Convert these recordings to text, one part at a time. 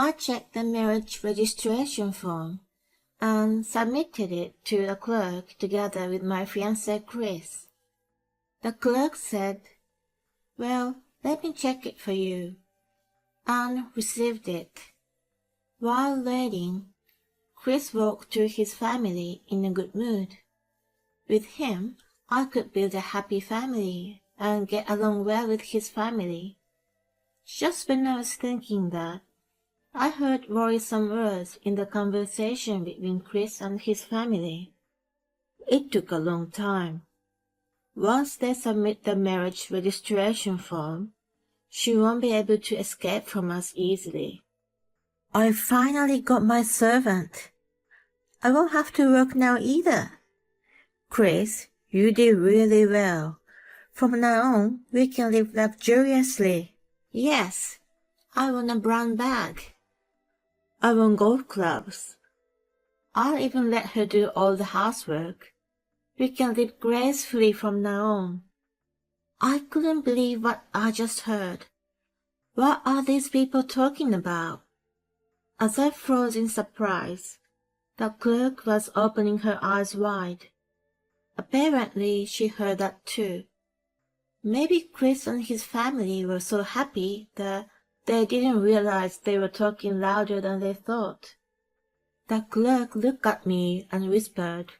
I checked the marriage registration form and submitted it to the clerk together with my fiancé Chris. The clerk said, "Well, let me check it for you," and received it. While waiting, Chris walked to his family in a good mood. With him, I could build a happy family and get along well with his family. Just when I was thinking that, I heard worrisome words in the conversation between Chris and his family. It took a long time. Once they submit the marriage registration form, she won't be able to escape from us easily. I finally got my servant. I won't have to work now either. Chris, you did really well. From now on, we can live luxuriously. Yes, I want a brown bag. I want golf clubs. I'll even let her do all the housework. We can live gracefully from now on. I couldn't believe what I just heard. What are these people talking about? As I froze in surprise, the clerk was opening her eyes wide. Apparently she heard that too. Maybe Chris and his family were so happy that they didn't realize they were talking louder than they thought. The clerk looked at me and whispered,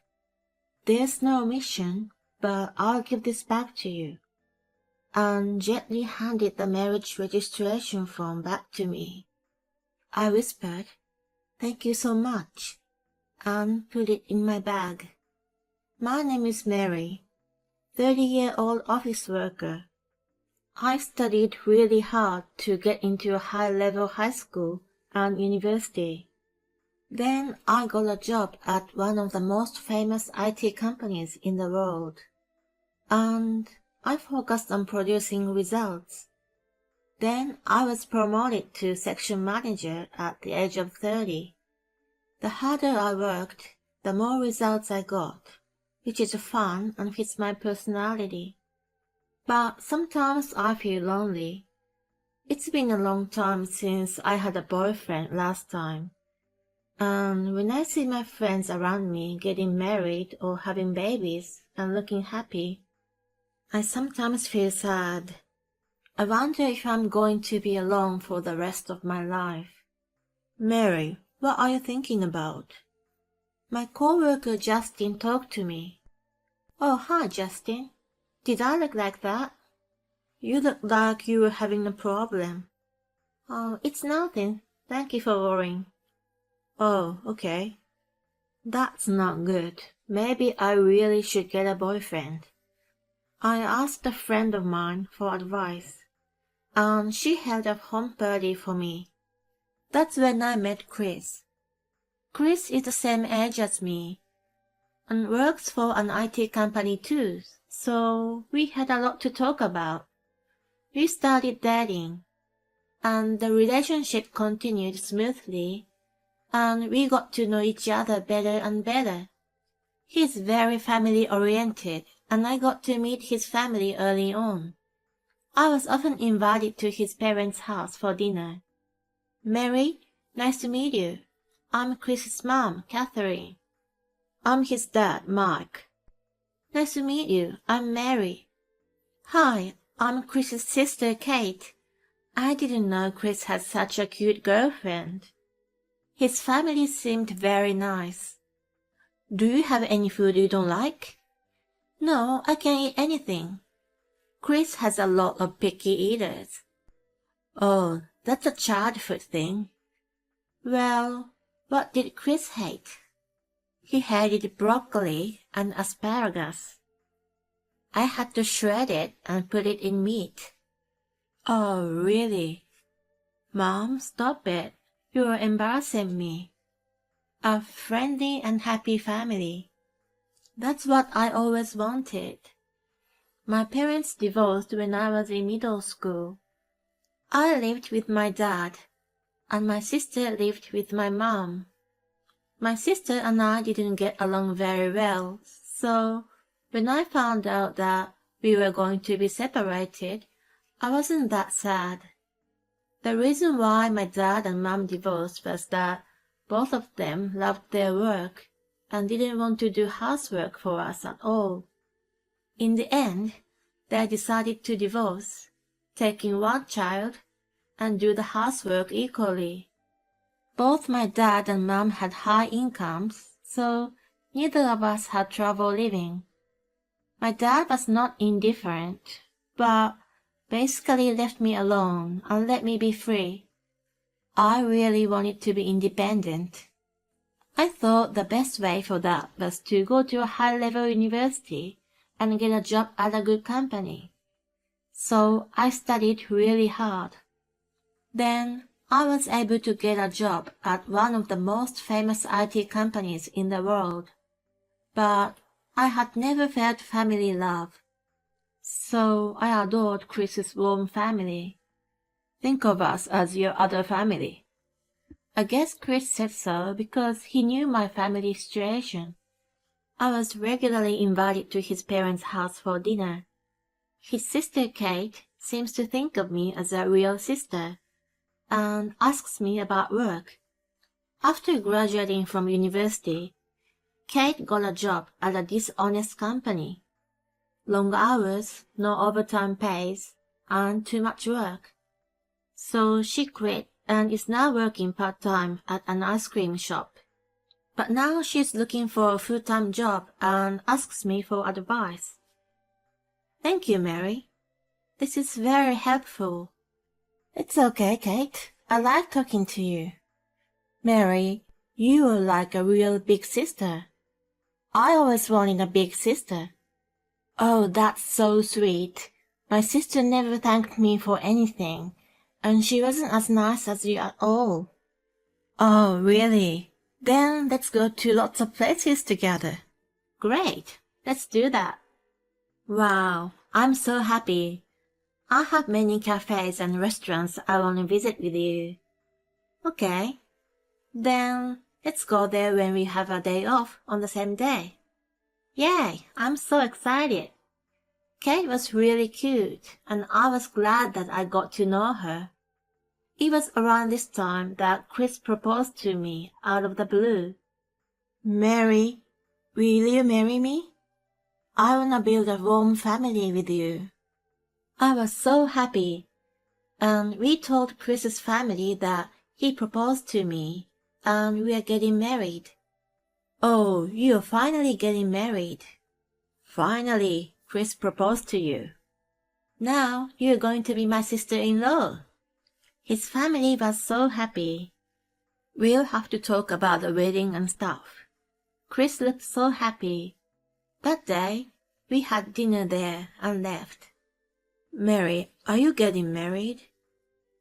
"There's no omission, but I'll give this back to you," and gently handed the marriage registration form back to me. I whispered, "Thank you so much," and put it in my bag. My name is Mary, 30-year-old office worker. I studied really hard to get into a high-level high school and university. Then I got a job at one of the most famous IT companies in the world, and I focused on producing results. Then I was promoted to section manager at the age of 30. The harder I worked, the more results I got, which is fun and fits my personality. But sometimes I feel lonely. It's been a long time since I had a boyfriend last time. And when I see my friends around me getting married or having babies and looking happy, I sometimes feel sad. I wonder if I'm going to be alone for the rest of my life. Mary, what are you thinking about? My coworker Justin talked to me. Oh, hi, Justin. Did I look like that? You look like you were having a problem. Oh, it's nothing. Thank you for worrying. Oh, okay. That's not good. Maybe I really should get a boyfriend. I asked a friend of mine for advice, and she held a home party for me. That's when I met Chris. Chris is the same age as me, and works for an IT company too, so we had a lot to talk about. We started dating, and the relationship continued smoothly, and we got to know each other better and better. He's very family-oriented, and I got to meet his family early on. I was often invited to his parents' house for dinner. Mary, nice to meet you. I'm Chris's mom, Catherine. I'm his dad, Mike. Nice to meet you. I'm Mary. Hi, I'm Chris's sister, Kate. I didn't know Chris had such a cute girlfriend. His family seemed very nice. Do you have any food you don't like? No, I can eat anything. Chris has a lot of picky eaters. Oh, that's a childhood thing. Well, what did Chris hate? He hated broccoli and asparagus. I had to shred it and put it in meat. Oh, really? Mom, stop it. You're embarrassing me. A friendly and happy family. That's what I always wanted. My parents divorced when I was in middle school. I lived with my dad, and my sister lived with my mom. My sister and I didn't get along very well, so when I found out that we were going to be separated, I wasn't that sad. The reason why my dad and mom divorced was that both of them loved their work and didn't want to do housework for us at all. In the end, they decided to divorce, taking one child, and do the housework equally. Both my dad and mom had high incomes, so neither of us had trouble living. My dad was not indifferent, but basically left me alone and let me be free. I really wanted to be independent. I thought the best way for that was to go to a high-level university and get a job at a good company. So I studied really hard. Then I was able to get a job at one of the most famous IT companies in the world. But I had never felt family love. So I adored Chris's warm family. Think of us as your other family. I guess Chris said so because he knew my family situation. I was regularly invited to his parents' house for dinner. His sister Kate seems to think of me as a real sister and asks me about work. After graduating from university, Kate got a job at a dishonest company. Long hours, no overtime pays, and too much work. So she quit and is now working part-time at an ice cream shop. But now she's looking for a full-time job and asks me for advice. Thank you, Mary. This is very helpful. It's okay, Kate. I like talking to you. Mary, you are like a real big sister. I always wanted a big sister. Oh, that's so sweet. My sister never thanked me for anything, and she wasn't as nice as you at all. Oh, really? Then let's go to lots of places together. Great, let's do that. Wow, I'm so happy. I have many cafes and restaurants I want to visit with you. Okay, then let's go there when we have a day off on the same day. Yay, I'm so excited. Kate was really cute, and I was glad that I got to know her. It was around this time that Chris proposed to me out of the blue. Mary, will you marry me? I wanna build a warm family with you. I was so happy, and we told Chris's family that he proposed to me, and we are getting married. Oh, you're finally getting married. Finally, Chris proposed to you. Now you're going to be my sister-in-law. His family was so happy. We'll have to talk about the wedding and stuff. Chris looked so happy. That day, we had dinner there and left. Mary, are you getting married?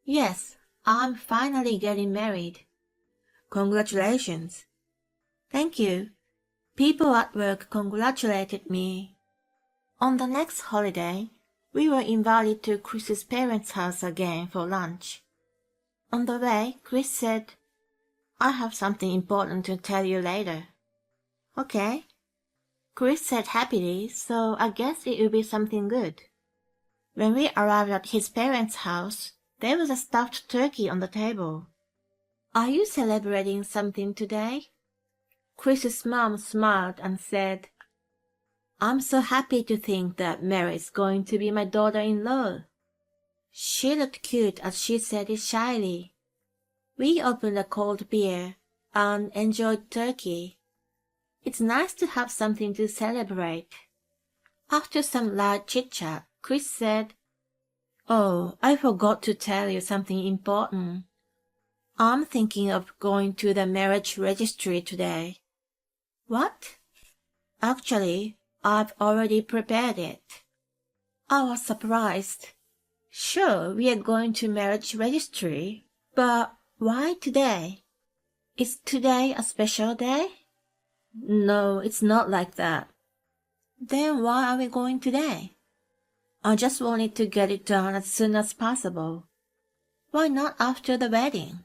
Yes, I'm finally getting married. Congratulations. Thank you. People at work congratulated me. On the next holiday, we were invited to Chris's parents' house again for lunch. On the way, Chris said, I have something important to tell you later. Okay. Chris said happily, so I guess it will be something good. When we arrived at his parents' house, there was a stuffed turkey on the table. Are you celebrating something today? Chris's mom smiled and said, I'm so happy to think that Mary's going to be my daughter-in-law. She looked cute as she said it shyly. We opened a cold beer and enjoyed turkey. It's nice to have something to celebrate. After some light chit-chat, Chris said, Oh, I forgot to tell you something important. I'm thinking of going to the marriage registry today. What? Actually, I've already prepared it. I was surprised. Sure, we are going to marriage registry, but why today? Is today a special day? No, it's not like that. Then why are we going today? I just wanted to get it done as soon as possible. Why not after the wedding?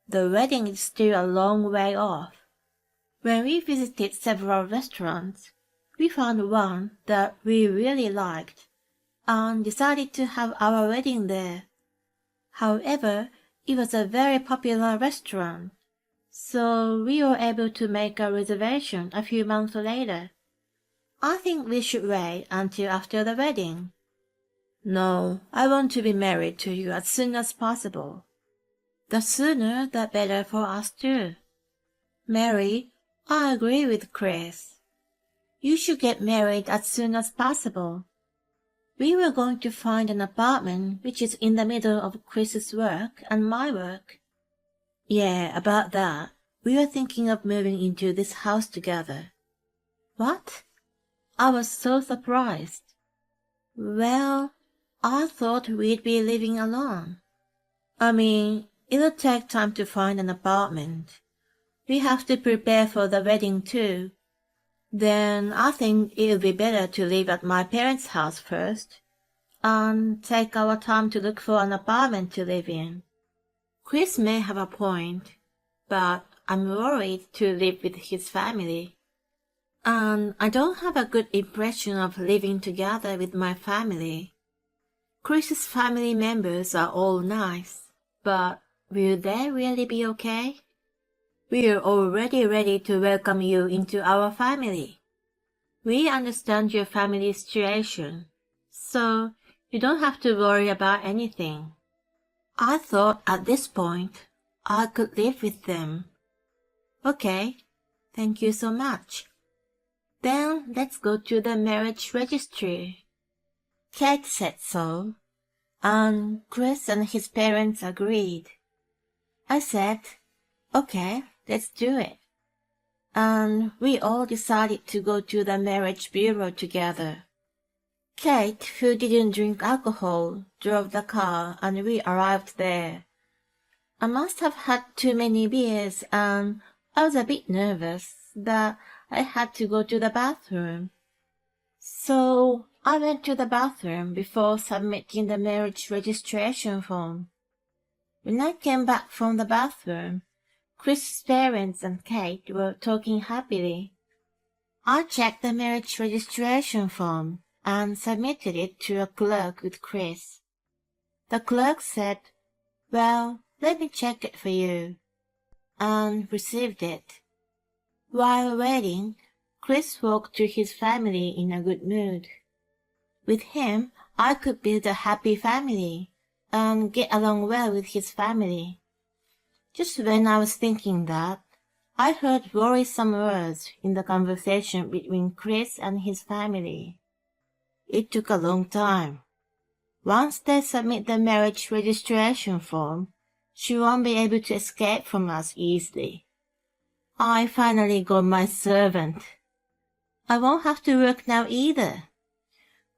The wedding is still a long way off. When we visited several restaurants, we found one that we really liked and decided to have our wedding there. However, it was a very popular restaurant, so we were able to make a reservation a few months later. I think we should wait until after the wedding. No, I want to be married to you as soon as possible. The sooner the better for us too. Mary, I agree with Chris. You should get married as soon as possible. We were going to find an apartment which is in the middle of Chris's work and my work. Yeah, about that. We were thinking of moving into this house together. What? I was so surprised. Well, I thought we'd be living alone. I mean, it'll take time to find an apartment. We have to prepare for the wedding too. Then I think it'll be better to live at my parents' house first, and take our time to look for an apartment to live in. Chris may have a point, but I'm worried to live with his family. And I don't have a good impression of living together with my family. Chris's family members are all nice, but will they really be okay? We're already ready to welcome you into our family. We understand your family situation, so you don't have to worry about anything. I thought at this point I could live with them. Okay, thank you so much. Then let's go to the marriage registry. Kate said so, and Chris and his parents agreed. I said, okay, let's do it. And we all decided to go to the marriage bureau together. Kate, who didn't drink alcohol, drove the car and we arrived there. I must have had too many beers and I was a bit nervous that I had to go to the bathroom. So I went to the bathroom before submitting the marriage registration form. When I came back from the bathroom, Chris's parents and Kate were talking happily. I checked the marriage registration form and submitted it to a clerk with Chris. The clerk said, well, let me check it for you, and received it. While waiting, Chris walked to his family in a good mood. With him, I could build a happy family and get along well with his family. Just when I was thinking that, I heard worrisome words in the conversation between Chris and his family. It took a long time. Once they submit the marriage registration form, she won't be able to escape from us easily. I finally got my servant. I won't have to work now either.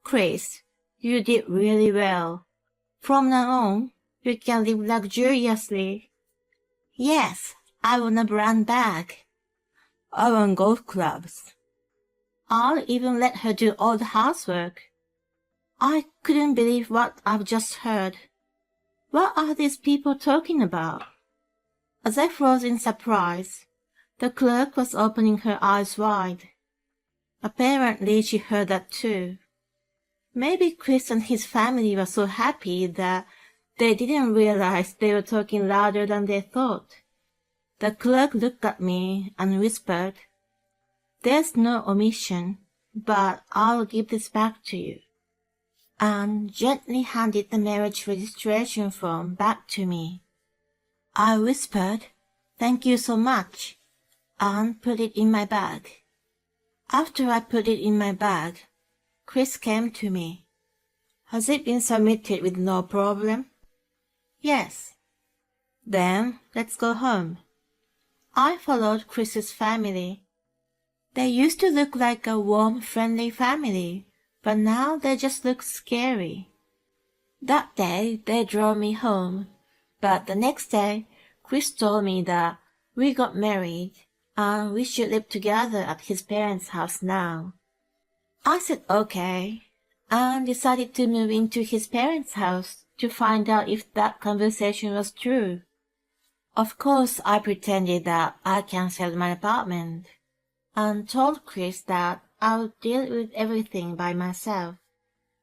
Chris, you did really well. From now on, you can live luxuriously. Yes, I want a brand bag. I want golf clubs. I'll even let her do all the housework. I couldn't believe what I've just heard. What are these people talking about? As I froze in surprise, the clerk was opening her eyes wide. Apparently she heard that too. Maybe Chris and his family were so happy that they didn't realize they were talking louder than they thought. The clerk looked at me and whispered, "There's no omission, but I'll give this back to you," and gently handed the marriage registration form back to me. I whispered, "Thank you so much," and put it in my bag. After I put it in my bag, Chris came to me. "Has it been submitted with no problem?" "Yes." "Then let's go home." I followed Chris's family. They used to look like a warm, friendly family, but now they just look scary. That day they drove me home, but the next day Chris told me that we got married and we should live together at his parents' house now. I said okay, and decided to move into his parents' house to find out if that conversation was true. Of course, I pretended that I canceled my apartment and told Chris that I would deal with everything by myself.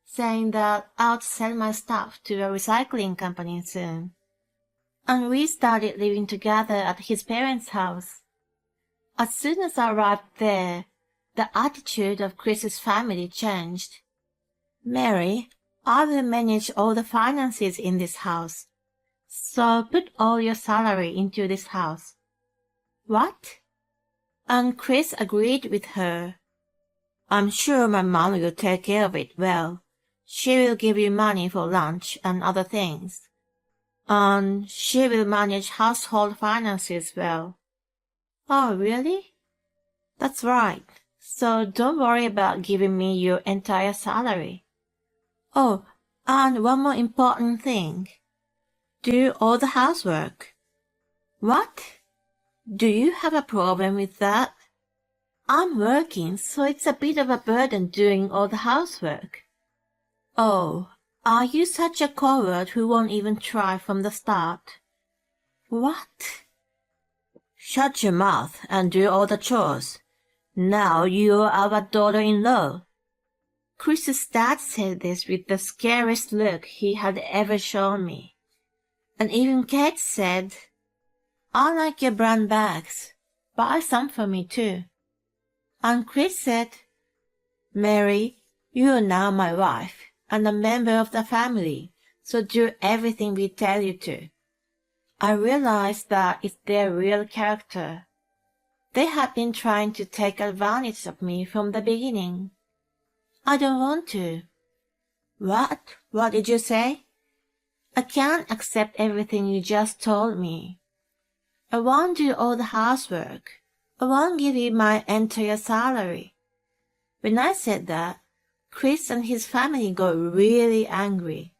saying that I'll sell my stuff to a recycling company soon. And we started living together at his parents' house. As soon as I arrived there, the attitude of Chris's family changed. Mary, I will manage all the finances in this house. So put all your salary into this house. What? And Chris agreed with her. I'm sure my mom will take care of it well. She will give you money for lunch and other things. And she will manage household finances well. Oh, really? That's right. So don't worry about giving me your entire salary. Oh, and one more important thing. Do all the housework. What? Do you have a problem with that? I'm working, so it's a bit of a burden doing all the housework. Oh, are you such a coward who won't even try from the start? What? Shut your mouth and do all the chores. Now you're our daughter-in-law. Chris's dad said this with the scariest look he had ever shown me. And even Kate said, I like your brown bags. Buy some for me too. And Chris said, Mary, you are now my wife and a member of the family, so do everything we tell you to. I realized that it's their real character. They have been trying to take advantage of me from the beginning. I don't want to. What? What did you say? I can't accept everything you just told me. I won't do all the housework. I won't give you my entire salary. When I said that, Chris and his family got really angry.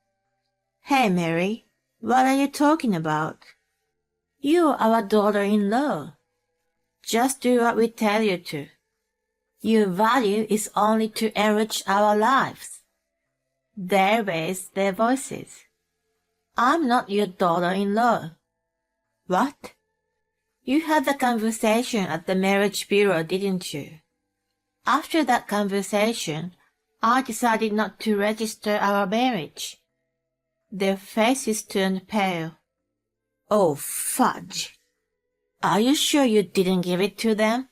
Hey, Mary, what are you talking about? You're our daughter-in-law. Just do what we tell you to. Your value is only to enrich our lives. They raised their voices. I'm not your daughter-in-law. What? You had the conversation at the marriage bureau, didn't you? After that conversation, I decided not to register our marriage. Their faces turned pale. Oh, fudge. Are you sure you didn't give it to them?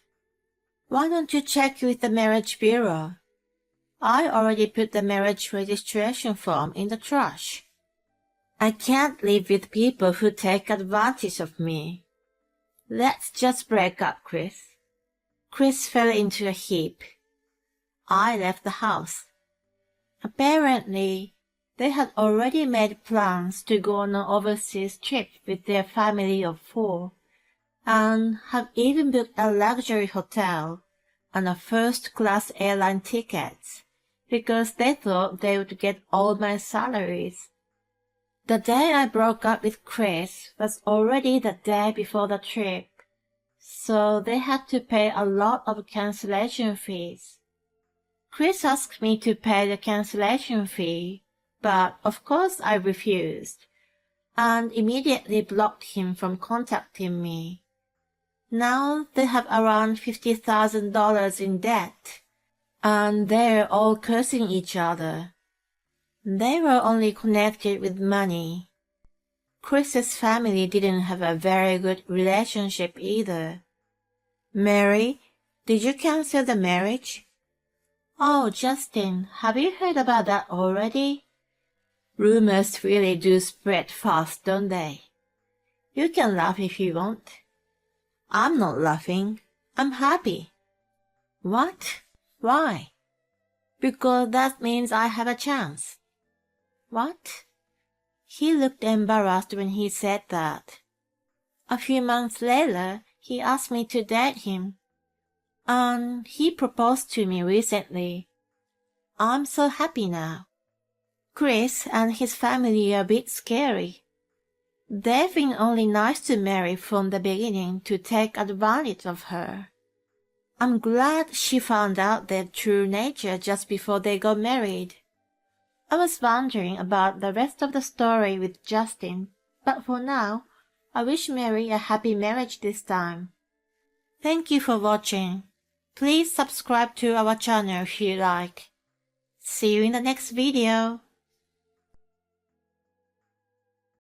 Why don't you check with the marriage bureau? I already put the marriage registration form in the trash. I can't live with people who take advantage of me. Let's just break up, Chris. Chris fell into a heap. I left the house. Apparently, they had already made plans to go on an overseas trip with their family of 4, and have even booked a luxury hotel and a first-class airline tickets, because they thought they would get all my salaries. The day I broke up with Chris was already the day before the trip, so they had to pay a lot of cancellation fees. Chris asked me to pay the cancellation fee, but of course I refused, and immediately blocked him from contacting me. Now they have around $50,000 in debt, and they're all cursing each other. They were only connected with money. Chris's family didn't have a very good relationship either. Mary, did you cancel the marriage? Oh, Justin, have you heard about that already? Rumors really do spread fast, don't they? You can laugh if you want. I'm not laughing. I'm happy. What? Why? Because that means I have a chance. What? He looked embarrassed when he said that. A few months later, he asked me to date him. And he proposed to me recently. I'm so happy now. Chris and his family are a bit scary. They've been only nice to Mary from the beginning to take advantage of her. I'm glad she found out their true nature just before they got married. I was wondering about the rest of the story with Justin, but for now, I wish Mary a happy marriage this time. Thank you for watching. Please subscribe to our channel if you like. See you in the next video.